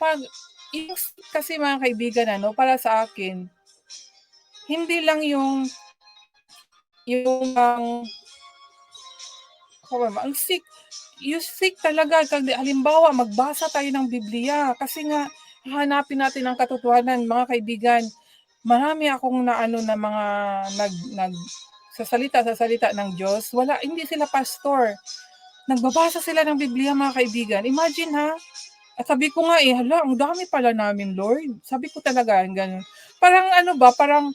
'pag yung sick kasi mga kaibigan ano, para sa akin, hindi lang yung ang sick, yung sick talaga halimbawa magbasa tayo ng Biblia kasi nga hahanapin natin ang katotohanan mga kaibigan. Marami akong naano na mga sa salita ng Diyos, hindi sila pastor. Nagbabasa sila ng Biblia mga kaibigan. Imagine ha, at sabi ko nga hala, ang dami pala namin Lord. Sabi ko talaga, ganun. Parang ano ba, parang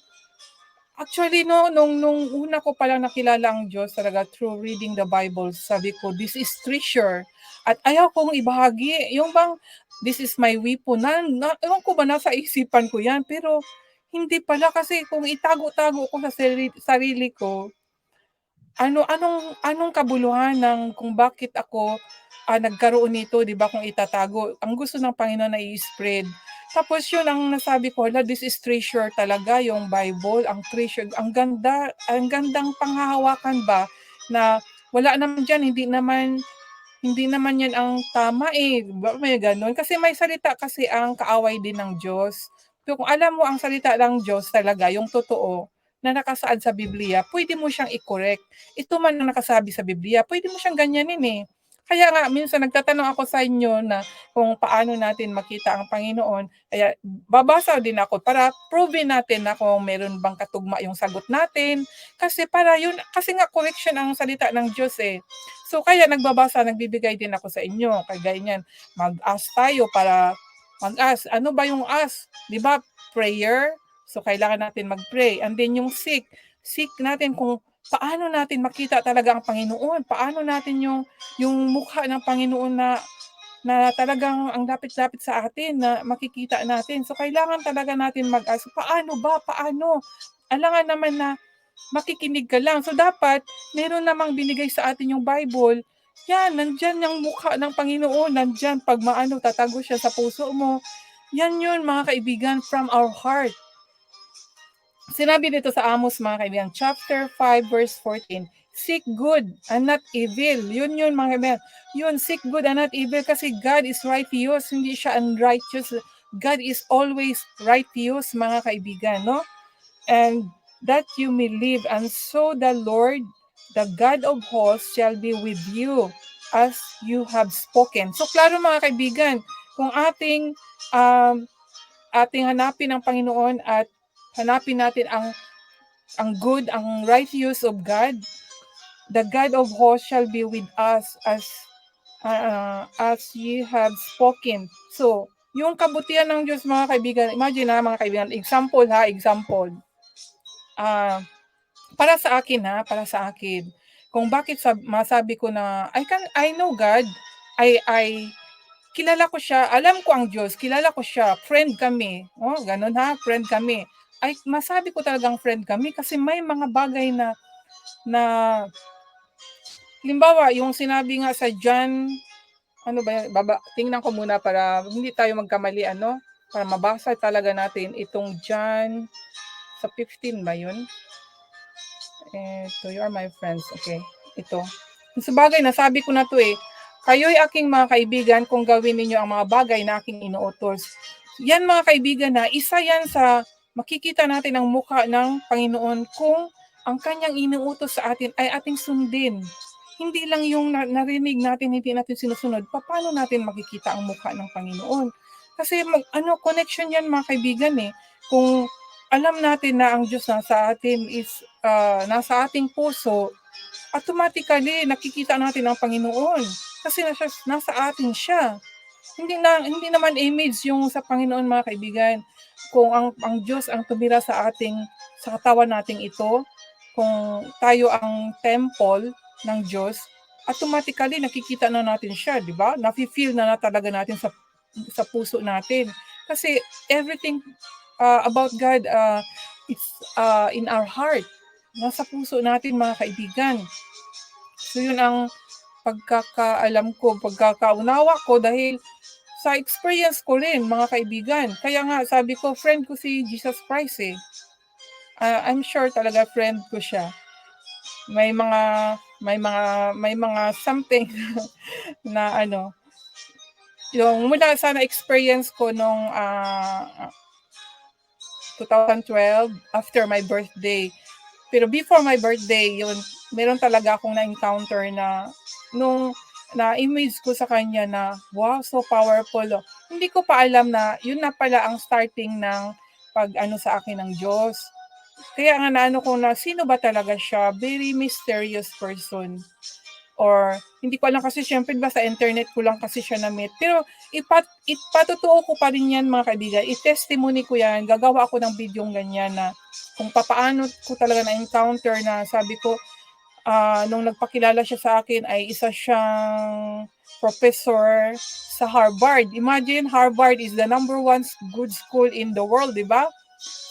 actually no, nung una ko palang nakilala ang Diyos talaga through reading the Bible, sabi ko, this is treasure. At ayaw kong ibahagi, yung bang, this is my weapon. Ewan ko ba, nasa isipan ko yan, pero hindi pala kasi kung itago-tago ko sa sarili ko, anong kabuluhan ng kung bakit ako nagkaroon nito, 'di ba, kung itatago. Ang gusto ng Panginoon na i-spread. Tapos yun ang nasabi ko, hala, this is treasure talaga yung Bible, ang treasure, ang ganda, ang gandang panghahawakan ba na wala naman diyan, hindi naman yan ang tama may ganun. Kasi may salita kasi ang kaaway din ng Diyos. So kung alam mo ang salita ng Diyos talaga, yung totoo, na nakasaad sa Biblia, pwede mo siyang i-correct. Ito man ang nakasabi sa Biblia, pwede mo siyang ganyanin Kaya nga, minsan nagtatanong ako sa inyo na kung paano natin makita ang Panginoon. Kaya babasa din ako para prove natin na kung meron bang katugma yung sagot natin. Kasi nga correction ang salita ng Diyos So kaya nagbibigay din ako sa inyo. Kagaya niyan, mag-ask tayo para mag-ask. Ano ba yung ask? 'Di ba? Prayer. So kailangan natin mag-pray. And then yung seek natin kung paano natin makita talaga ang Panginoon. Paano natin yung mukha ng Panginoon na talagang ang lapit-lapit sa atin na makikita natin. So kailangan talaga natin mag-ask, paano ba? Paano? Alangan naman na makikinig ka lang. So dapat meron namang binigay sa atin yung Bible. Yan, nandyan yung mukha ng Panginoon. Nandyan, pag maano, tatago siya sa puso mo. Yan yun, mga kaibigan, from our heart. Sinabi dito sa Amos, mga kaibigan, chapter 5, verse 14, seek good and not evil. Yun, mga kaibigan. Yun, seek good and not evil kasi God is righteous, hindi siya unrighteous. God is always righteous, mga kaibigan, no? And that you may live, and so the Lord, the God of hosts, shall be with you as you have spoken. So, klaro mga kaibigan, kung ating hanapin ang Panginoon at hanapin natin ang good, ang righteous of God, the God of hosts shall be with us as ye have spoken. So, yung kabutihan ng Diyos mga kaibigan, imagine mga kaibigan, example. Para sa akin, kung bakit masabi ko na I know God, I kilala ko siya, alam ko ang Diyos, kilala ko siya, friend kami. Ganun friend kami. Ay masabi ko talagang friend kami kasi may mga bagay na halimbawa, yung sinabi nga sa John, ano ba yan? Tingnan ko muna para hindi tayo magkamali, para mabasa talaga natin itong John sa 15 ba yun? Ito, you are my friends. Okay, ito. Sabagay, nasabi ko na to Kayo'y aking mga kaibigan kung gawin ninyo ang mga bagay na aking inuutos. Yan mga kaibigan isa yan sa makikita natin ang mukha ng Panginoon kung ang kanyang inuutos sa atin ay ating sundin. Hindi lang yung narinig natin, hindi natin sinusunod. Paano natin makikita ang mukha ng Panginoon? Kasi connection yan mga kaibigan Kung alam natin na ang Diyos nasa atin is nasa ating puso, automatically nakikita natin ang Panginoon kasi nasa atin siya. Hindi naman image yung sa Panginoon mga kaibigan. Kung ang Diyos ang tumira sa katawan nating ito, kung tayo ang temple ng Diyos, automatically nakikita na natin siya, di ba? Nafi-feel na talaga natin sa puso natin. Kasi everything about God, it's in our heart. Nasa puso natin mga kaibigan. So yun ang pagkakaunawa ko dahil sa experience ko rin mga kaibigan. Kaya nga sabi ko, friend ko si Jesus Christ I'm sure talaga friend ko siya. May mga something na Yung mula sa na-experience ko nung, 2012 after my birthday. Pero before my birthday, yun, meron talaga akong na-encounter na nung na-image ko sa kanya na, wow, so powerful. Oh. Hindi ko pa alam na yun na pala ang starting ng pag-ano sa akin ng Diyos. Kaya nga naano ko na sino ba talaga siya, very mysterious person. Or hindi ko alam kasi siyempre ba sa internet ko lang kasi siya na-meet. Pero ipatotoo ko pa rin yan mga kaibigan. I-testimony ko yan. Gagawa ako ng video ganyan na kung papaano ko talaga na-encounter na sabi ko, nung nagpakilala siya sa akin ay isa siyang professor sa Harvard. Imagine, Harvard is the number one good school in the world, di ba?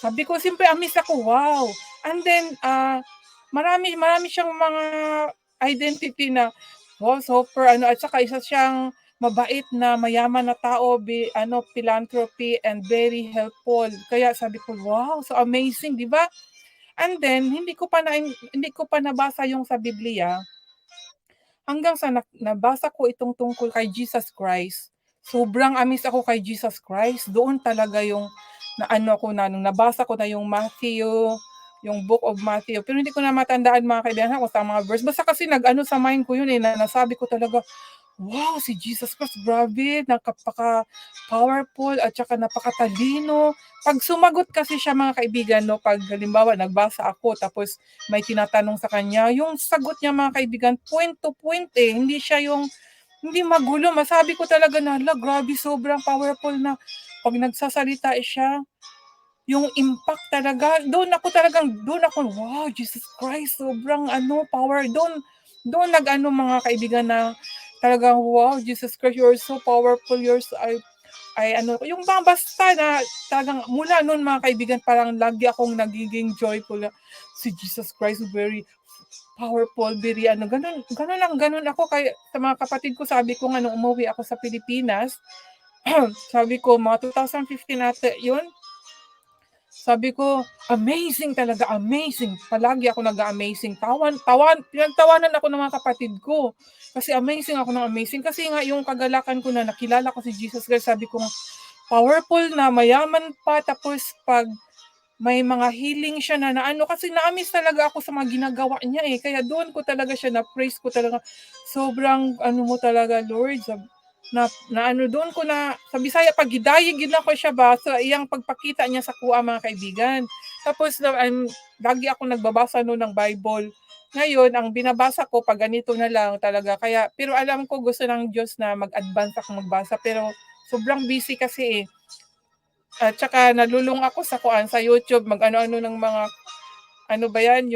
Sabi ko, siyempre, amaze ako, wow. And then, marami siyang mga identity na, wow, super, at saka isa siyang mabait na mayaman na tao, philanthropy and very helpful. Kaya sabi ko, wow, so amazing, di ba? And then, hindi ko pa nabasa yung sa Biblia hanggang sa nabasa ko itong tungkol kay Jesus Christ. Sobrang amaze ako kay Jesus Christ. Doon talaga yung naano ko na nung nabasa ko na yung Matthew, yung Book of Matthew. Pero hindi ko na matandaan mga kaibigan kung sa mga verse. Basta kasi nag-ano sa mind ko yun na nasabi ko talaga, wow, si Jesus Christ, grabe, napaka-powerful at saka napakatalino. Pag sumagot kasi siya mga kaibigan, no, pag halimbawa nagbasa ako tapos may tinatanong sa kanya, yung sagot niya mga kaibigan, point to point hindi siya yung, hindi magulo. Masabi ko talaga na, grabe, sobrang powerful na pag nagsasalita siya, yung impact talaga, doon ako, wow, Jesus Christ, sobrang power, doon nag-ano mga kaibigan na talagang, wow, Jesus Christ, you're so powerful, yung mga basta na talagang mula noon mga kaibigan, parang lagi akong nagiging joyful na si Jesus Christ, very powerful, very ganun ako kay sa mga kapatid ko, sabi ko nga nung umuwi ako sa Pilipinas, sabi ko mga 2015 ate yun, sabi ko, amazing talaga, amazing. Palagi ako nag-amazing. Pinagtawanan ako ng mga kapatid ko. Kasi amazing ako ng amazing. Kasi nga yung kagalakan ko na nakilala ko si Jesus Christ, sabi ko, powerful na, mayaman pa, tapos pag may mga healing siya na naano, kasi na-amaze talaga ako sa mga ginagawa niya Kaya doon ko talaga siya na-praise ko talaga. Sobrang mo talaga, Lord. Doon ko na sa Bisaya pag gidayeg gid ako siya ba sa iyang pagpakita niya sa kuha mga kaibigan. Tapos lagi ako nagbabasa noon ng Bible. Ngayon, ang binabasa ko pag ganito na lang talaga. Kaya pero alam ko gusto ng Diyos na mag-advance ako magbasa pero sobrang busy kasi At saka nalulung ako sa YouTube, mag-ano-ano ng mga ano ba yan,